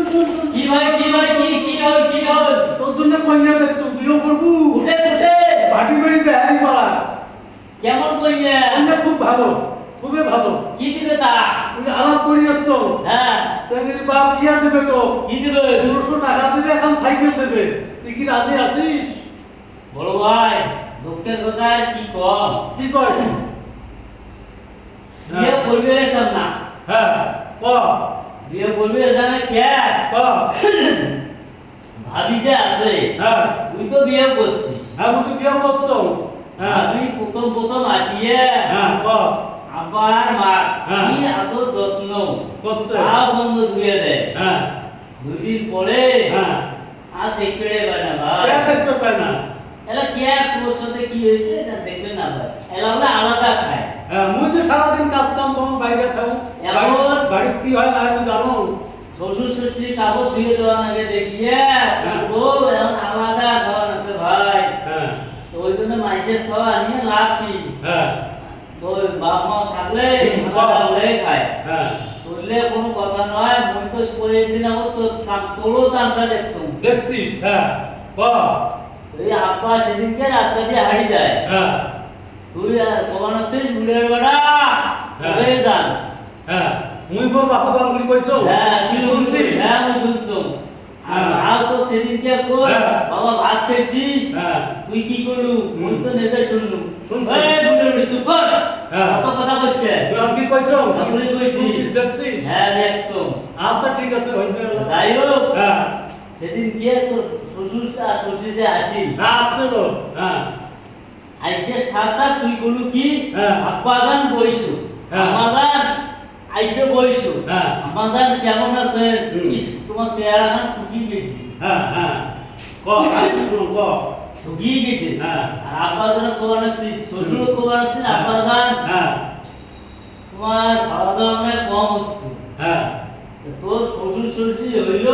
শুন কি ভাই কি হল তোর জন্য কন্যা দেখছো বিয়ে করবো উঠে বাটি বাড়ি বেহাই পাড়া কেমন কইলে কন্যা খুব ভালো খুবই ভালো কি দিবে তা তুমি আলাপ করি আসছো হ্যাঁ সেঙ্গির বাপ ইয়া দেবে তো কি দিবে 200 টাকা দেবে এখন সাইকেল দেবে তুই কি রাজি আছিস বড় ভাই দুঃখের কথা কি কম কি কইস বিয়ে করবে সব না হ্যাঁ ক বিয়ে করবে জানে কে ক ভাবি যে আছে হ্যাঁ তুই তো বিয়ে করছিস আমি তো বিয়ে করছো হ্যাঁ ভাবি প্রথম আসিয়ে হ্যাঁ ক আবার মা হ্যাঁ। কি এত যত্ন করছে সব বন্ধ ধুয়ে দেয় হ্যাঁ দুদিন পরে হ্যাঁ আর দেখতে পারে না ভাই কে দেখতে পায় না এলা কে তোর সাথে কি হয়েছে না দেখলে না ভাই এলা হলে আলাদা খায় হ্যাঁ মুই যে সারাদিন কাজ কাম করো বাইরে খাও এখন বাড়িতে কি হয় না আমি জানো শ্বশুর শ্বশুরি কাপড় ধুয়ে দেওয়ার আগে দেখিয়ে ও এখন আলাদা খাওয়ান আছে ভাই হ্যাঁ তো ওই জন্য মাইসের খাওয়া নিয়ে লাভ কি হ্যাঁ ওই বাপ মা থাকলে আলাদা হয়ে খায় হ্যাঁ বললে কোনো কথা নয় মুই তো পরে দিন আমার তো তোরও তামসা দেখছো দেখছিস হ্যাঁ ক এই আপা সেদিনকে রাস্তা দিয়ে হারিয়ে যায় হ্যাঁ তুই কখন আছিস বুড়ের বেড়া ওই যান হ্যাঁ মুই বল বাপু বাবুলি কইছো হ্যাঁ কি তুই শুনছিস হ্যাঁ আমি শুনছো আর হ্যাঁ। মা তো সেদিনকে কই হ্যাঁ। বাবা ভাত খেয়েছিস হ্যাঁ তুই কি করলু মুই তো নেজে শুনলু শুনছি। এই বুড়ের বেড়া চুপ কর হ্যাঁ। কত কথা বসকে তুই আর কি কইছো বাবুলি কইছিস। শুনছিস দেখছিস হ্যাঁ দেখছো আচ্ছা ঠিক আছে হইবে যাই হোক হ্যাঁ সেদিন গিয়ে তোর শ্বশুর আর শ্বশুর যে আসি আসছিল হ্যাঁ আইসে সাসা তুই করলু কি হ্যাঁ। আব্বাজান বইসু হ্যাঁ। আমাদান আইসে বইসু হ্যাঁ। আমাদান কেমন আছে হুম। ইস তোমার চেহারা না শুকিয়ে গেছে হ্যাঁ হ্যাঁ ক আমি শুনো ক শুকিয়ে গেছে হ্যাঁ। আর আব্বাজান কোবার আছিস শ্বশুর কোবার আছিস আব্বাজান হ্যাঁ তোমার খাওয়া দাওয়া অনেক কম হচ্ছে হ্যাঁ তো তোর শ্বশুর শ্বশুর হইল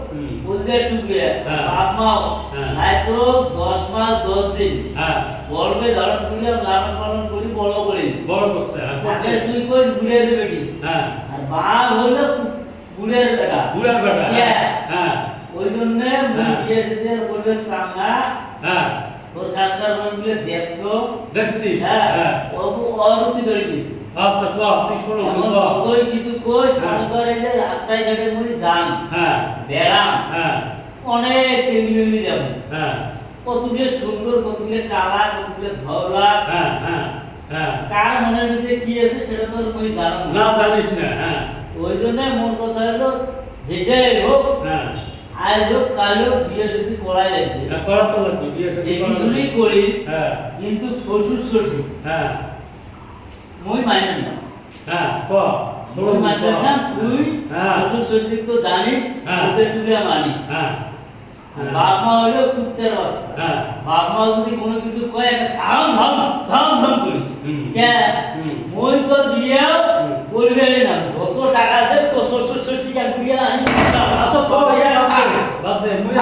হুম। বুঝলে টুকরে হ্যাঁ। বাপ মাও হ্যাঁ। নাই তো 10 মাস 10 দিন হ্যাঁ গর্বে ধারণ করি আর লালন পালন করি বড় করি বড় করছে হ্যাঁ করছে আচ্ছা তুই কই বুড়ের বেটি হ্যাঁ আর বাপ হইলো বুড়ের বেটা বুড়ার বেটা ইয়া। হ্যাঁ ওই জন্য হ্যাঁ। বিয়ে সাথে বলবে সামনা হ্যাঁ তোর কাজকার বলবে দেখছো দেখছিস হ্যাঁ হ্যাঁ ও অরুচি ধরে গেছে আচ্ছা ক তুই শোনো এমন ক তুই কিছু কোষ হ্যাঁ। মনে করে যে রাস্তায় ঘাটে মরি যান হ্যাঁ বেড়াম হ্যাঁ অনেক চেঙ্গি যাব হ্যাঁ কতগুলো সুন্দর কতগুলো কালা কতগুলো ধওলা হ্যাঁ হ্যাঁ হ্যাঁ কার মনের ভিতরে কি আছে সেটা তো তুই জানো না না জানিস না হ্যাঁ তো ওই জন্য মন কথা হলো যেটাই হোক হ্যাঁ আজ হোক কাল হোক বিয়ে যদি করাই লাগবে হ্যাঁ, করা তো লাগবে বিয়ে সাথে দেখি শুনি করি হ্যাঁ কিন্তু শ্বশুর শ্বশুর হ্যাঁ মই মানেন না হ্যাঁ ক শোনো মই মানবেন না তুই হ্যাঁ। শ্বশুর শ্বশুর তো জানিস হ্যাঁ। তুই তুলে মানিস হ্যাঁ বাপ মা হলো কুত্তের বাচ্চা হ্যাঁ। বাপ মা যদি কোনো কিছু কয় একটা ধাম ধাম ধাম ধাম করিস হুম। কে হুম। মই তোর বিয়ে বলবে না যত টাকা দে তো শ্বশুর শ্বশুর কেন বিয়ে আমি আচ্ছা তো বাদ দে মুই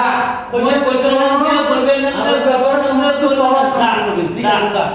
মই কইবে না বলবে না আমার ব্যাপারটা আমরা চলবে ঠিক আছে যা